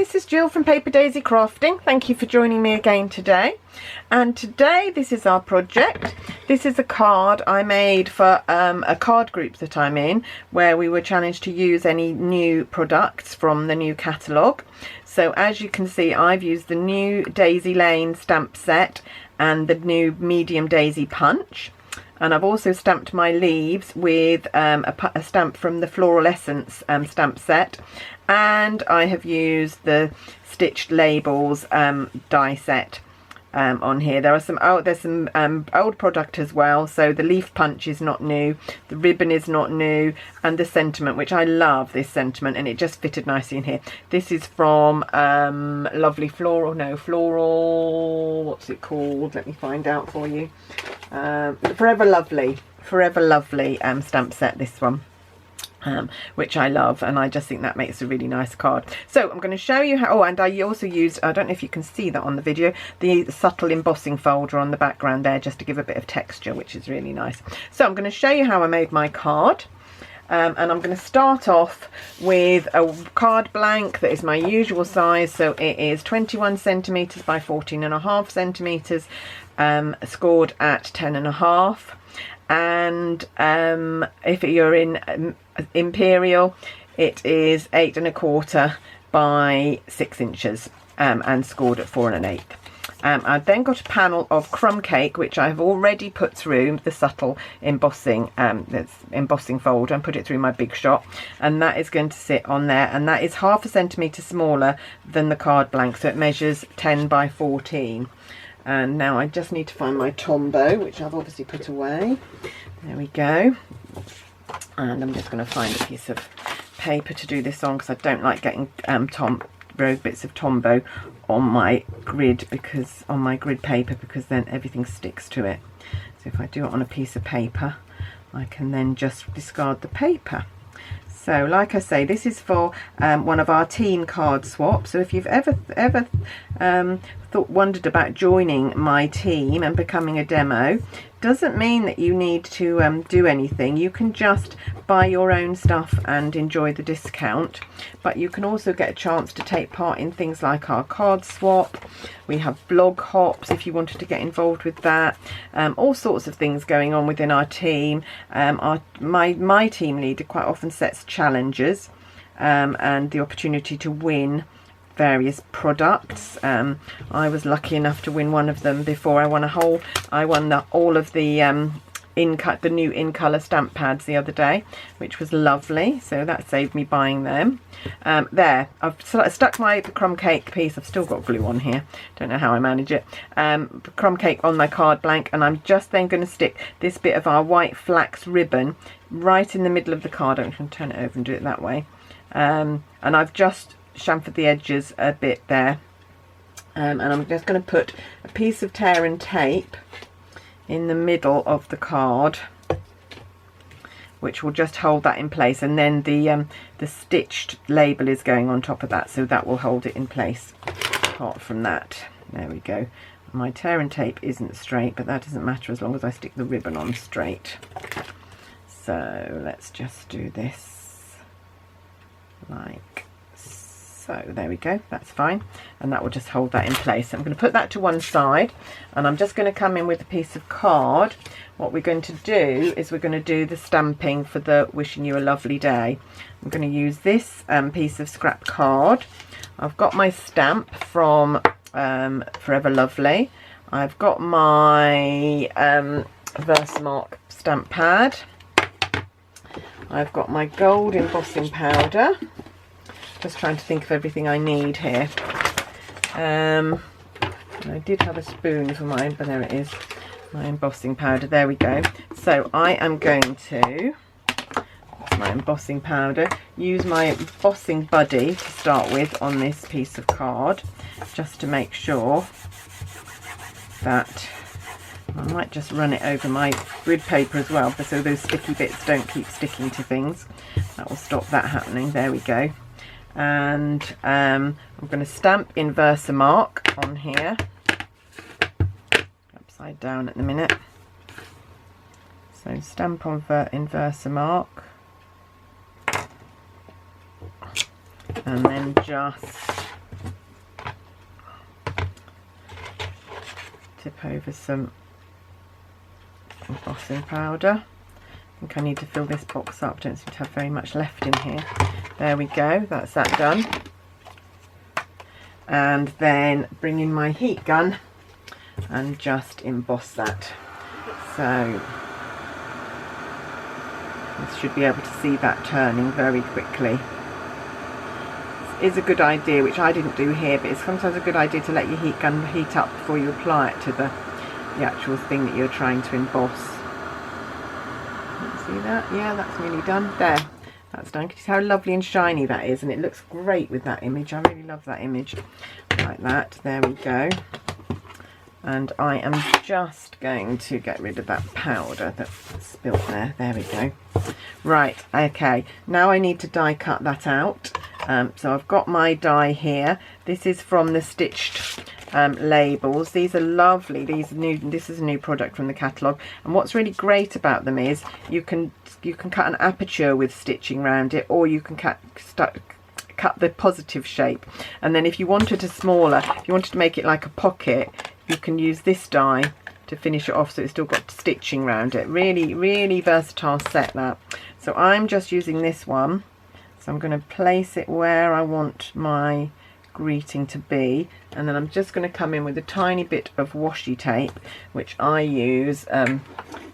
this is Jill from Paper Daisy Crafting. Thank you for joining me again today. And today this is our project. This is a card I made for a card group that I'm in, where we were challenged to use any new products from the new catalogue. So as you can see, I've used the new Daisy Lane stamp set and the new medium Daisy punch. And I've also stamped my leaves with a stamp from the Floral Essence stamp set. And I have used the stitched labels die set on here. There are some old product as well. So the leaf punch is not new, the ribbon is not new, and the sentiment, which I love this sentiment, and it just fitted nicely in here. This is from lovely floral, what's it called? Let me find out for you. Forever Lovely stamp set, this one. Which I love, and I just think that makes a really nice card. So I'm going to show you how, and I also used, I don't know if you can see that on the video, the subtle embossing folder on the background there, just to give a bit of texture, which is really nice. So I'm going to show you how I made my card. And I'm going to start off with a card blank that is my usual size. So it is 21 centimetres by 14.5 centimetres, scored at 10.5. And if you're in Imperial, it is 8 1/4 by 6 inches, and scored at 4 1/8. I've then got a panel of crumb cake, which I've already put through the subtle embossing embossing folder, and put it through my Big Shot, and that is going to sit on there, and that is 1/2 centimetre smaller than the card blank, so it measures 10 by 14. And now I just need to find my Tombow, which I've obviously put away. There we go. And I'm just going to find a piece of paper to do this on, because I don't like getting bits of Tombow on my grid, paper, because then everything sticks to it. So if I do it on a piece of paper, I can then just discard the paper. So like I say, this is for one of our teen card swaps. So if you've ever wondered about joining my team and becoming a demo, doesn't mean that you need to do anything. You can just buy your own stuff and enjoy the discount, but you can also get a chance to take part in things like our card swap. We have blog hops if you wanted to get involved with that. All sorts of things going on within our team. My team leader quite often sets challenges and the opportunity to win various products. I was lucky enough to win one of them before. I won all of the the new in colour stamp pads the other day, which was lovely, so that saved me buying them. There, I've stuck my crumb cake piece, I've still got glue on here, don't know how I manage it, crumb cake on my card blank, and I'm just then going to stick this bit of our white flax ribbon right in the middle of the card. I'm going to turn it over and do it that way, and I've just chamfered the edges a bit there, and I'm just going to put a piece of tear and tape in the middle of the card, which will just hold that in place, and then the stitched label is going on top of that, so that will hold it in place. Apart from that, there we go. My tear and tape isn't straight, but that doesn't matter as long as I stick the ribbon on straight. So let's just do this like so. There we go, that's fine, and that will just hold that in place. So I'm going to put that to one side, and I'm just going to come in with a piece of card. What we're going to do is we're going to do the stamping for the wishing you a lovely day. I'm going to use this piece of scrap card. I've got my stamp from Forever Lovely. I've got my Versamark stamp pad. I've got my gold embossing powder. Just trying to think of everything I need here. I did have a spoon for mine, but there it is, my embossing powder. There we go. So I am going to, that's my embossing powder, use my embossing buddy to start with on this piece of card, just to make sure that I might just run it over my grid paper as well, so those sticky bits don't keep sticking to things. That will stop that happening. There we go. And I'm going to stamp in Versamark on here, upside down at the minute. So stamp on in Versamark, and then just tip over some embossing powder. I think I need to fill this box up. Don't seem to have very much left in here. There we go, that's that done. And then bring in my heat gun and just emboss that. So you should be able to see that turning very quickly. Is a good idea, which I didn't do here, but it's sometimes a good idea to let your heat gun heat up before you apply it to the actual thing that you're trying to emboss. See that? Yeah, that's nearly done. There, that's done. Can you see how lovely and shiny that is? And it looks great with that image. I really love that image. Like that. There we go. And I am just going to get rid of that powder that's spilt there. There we go. Right, okay. Now I need to die cut that out. So I've got my die here. This is from the stitched labels. These are lovely. This is a new product from the catalogue. And what's really great about them is you can cut an aperture with stitching around it, or you can cut the positive shape. And then if you wanted a smaller, if you wanted to make it like a pocket, you can use this die to finish it off so it's still got stitching around it. Really, really versatile set, that. So I'm just using this one. So I'm going to place it where I want my greeting to be, and then I'm just going to come in with a tiny bit of washi tape, which I use to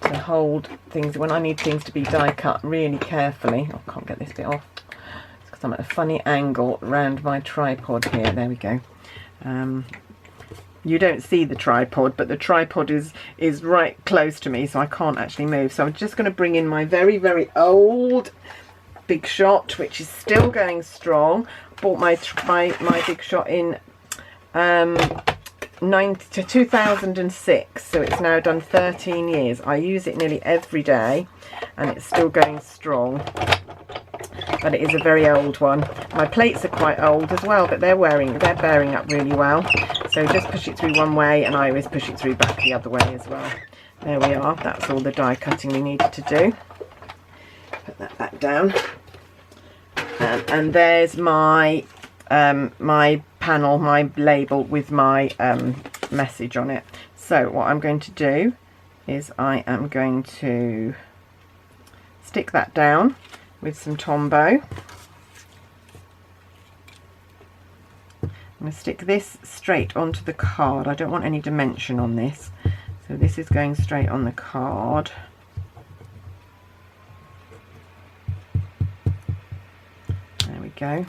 hold things when I need things to be die cut really carefully. Oh, I can't get this bit off. It's because I'm at a funny angle around my tripod here. There we go. You don't see the tripod, but the tripod is right close to me, so I can't actually move. So I'm just going to bring in my very, very old Big Shot, which is still going strong. Bought my Big Shot in 2006, so it's now done 13 years. I use it nearly every day, and it's still going strong. But it is a very old one. My plates are quite old as well, but they're bearing up really well. So just push it through one way, and I always push it through back the other way as well. There we are. That's all the die cutting we needed to do. Put that back down. And there's my my panel, my label with my message on it. So what I'm going to do is I am going to stick that down with some Tombow. I'm going to stick this straight onto the card. I don't want any dimension on this, so this is going straight on the card. There we go.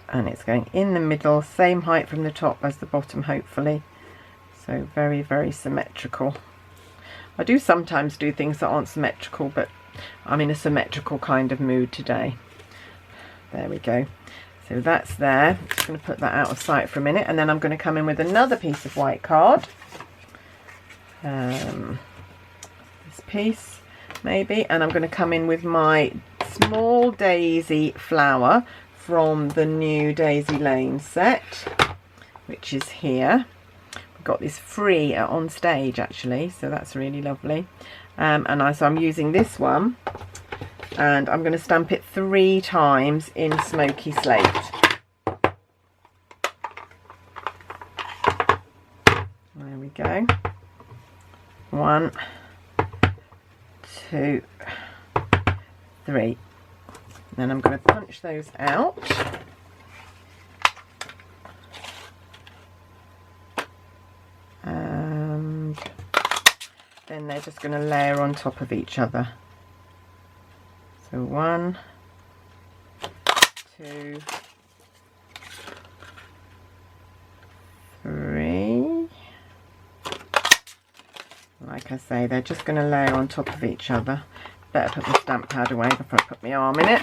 And it's going in the middle, same height from the top as the bottom, hopefully. So very, very symmetrical. I do sometimes do things that aren't symmetrical, but I'm in a symmetrical kind of mood today. There we go. So that's there. I'm just going to put that out of sight for a minute, and then I'm going to come in with another piece of white card. This piece, maybe, and I'm going to come in with my small daisy flower from the new Daisy Lane set, which is here. We've got this free on stage actually, so that's really lovely. So I'm using this one, and I'm going to stamp it 3 times in Smoky Slate. There we go. 1, 2, 3. Then I'm going to punch those out. And then they're just going to layer on top of each other. So 1, 2, 3. Like I say, they're just going to layer on top of each other. Better put the stamp pad away before I put my arm in it.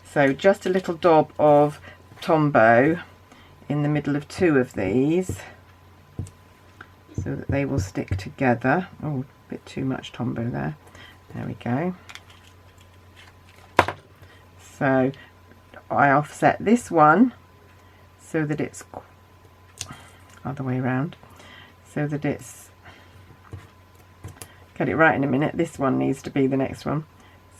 So just a little dob of Tombow in the middle of 2 of these, so that they will stick together. Oh, a bit too much Tombow there. There we go. So I offset this one so that it's other way around, so that it's, get it right in a minute, this one needs to be the next one,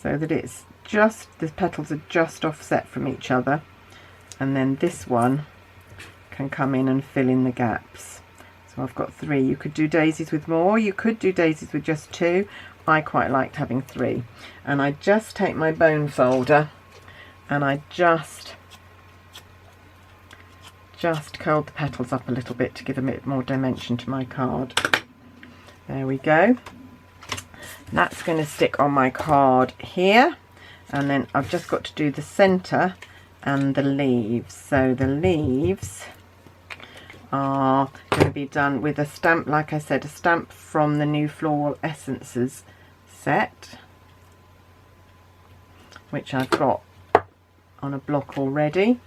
so that it's just, the petals are just offset from each other, and then this one can come in and fill in the gaps. So I've got 3. You could do daisies with more, you could do daisies with just 2. I quite liked having 3. And I just take my bone folder and I just curled the petals up a little bit to give a bit more dimension to my card. There we go. That's going to stick on my card here, and then I've just got to do the centre and the leaves. So the leaves are going to be done with a stamp, like I said, a stamp from the new Floral Essences set, which I've got on a block already.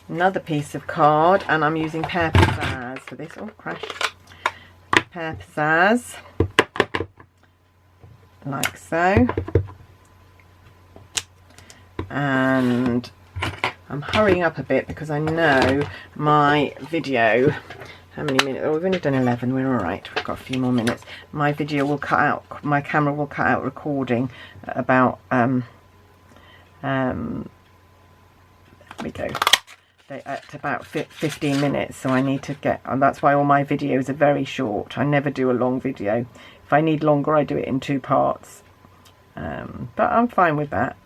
Another piece of card, and I'm using Pear Pizzazz for this. Oh, crash. Pear Pizzazz, like so. And I'm hurrying up a bit because I know my video, how many minutes? Oh, we've only done 11, we're all right, we've got a few more minutes. My video will cut out, my camera will cut out recording at about there we go, at about 15 minutes, so I need to get, and that's why all my videos are very short. I never do a long video. If I need longer, I do it in 2 parts, but I'm fine with that.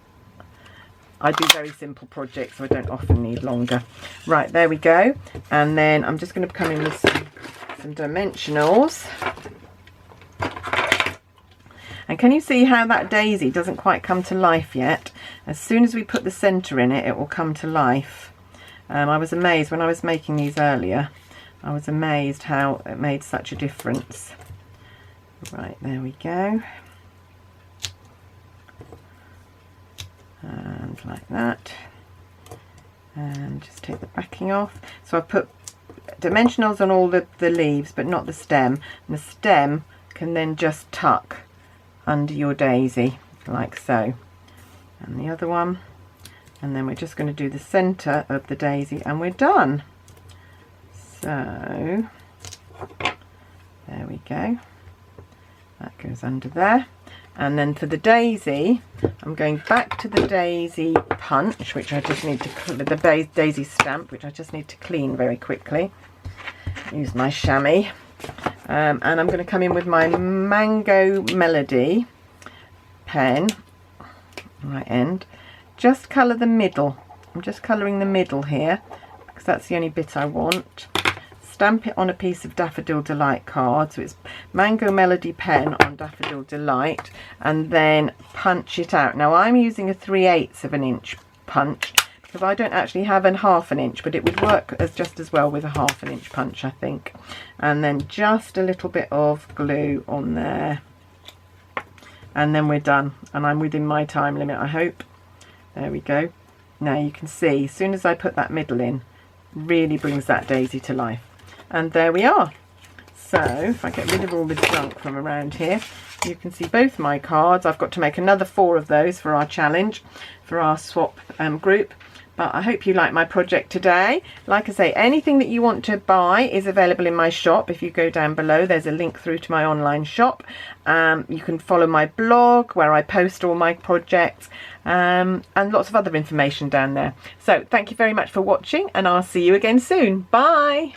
I do very simple projects, so I don't often need longer. Right, there we go. And then I'm just going to come in with some dimensionals. And can you see how that daisy doesn't quite come to life yet? As soon as we put the centre in it, it will come to life. I was amazed when I was making these earlier. I was amazed how it made such a difference. Right, there we go. And like that, and just take the backing off. So I've put dimensionals on all the leaves, but not the stem, and the stem can then just tuck under your daisy like so, and the other one, and then we're just going to do the center of the daisy and we're done. So there we go, that goes under there. And then for the daisy, I'm going back to the daisy punch, which I just need to, the daisy stamp, which I just need to clean very quickly. Use my chamois. And I'm going to come in with my Mango Melody pen, right end. Just colour the middle. I'm just colouring the middle here, because that's the only bit I want. Stamp it on a piece of Daffodil Delight card, so it's Mango Melody pen on Daffodil Delight, and then punch it out. Now I'm using a 3/8 of an inch punch because I don't actually have a 1/2 inch, but it would work just as well with a 1/2 inch punch, I think. And then just a little bit of glue on there, and then we're done, and I'm within my time limit, I hope. There we go. Now you can see, as soon as I put that middle in, really brings that daisy to life. And there we are. So if I get rid of all the junk from around here, you can see both my cards. I've got to make another 4 of those for our challenge, for our swap group. But I hope you like my project today. Like I say, anything that you want to buy is available in my shop. If you go down below, there's a link through to my online shop. You can follow my blog where I post all my projects, and lots of other information down there. So thank you very much for watching, and I'll see you again soon. Bye.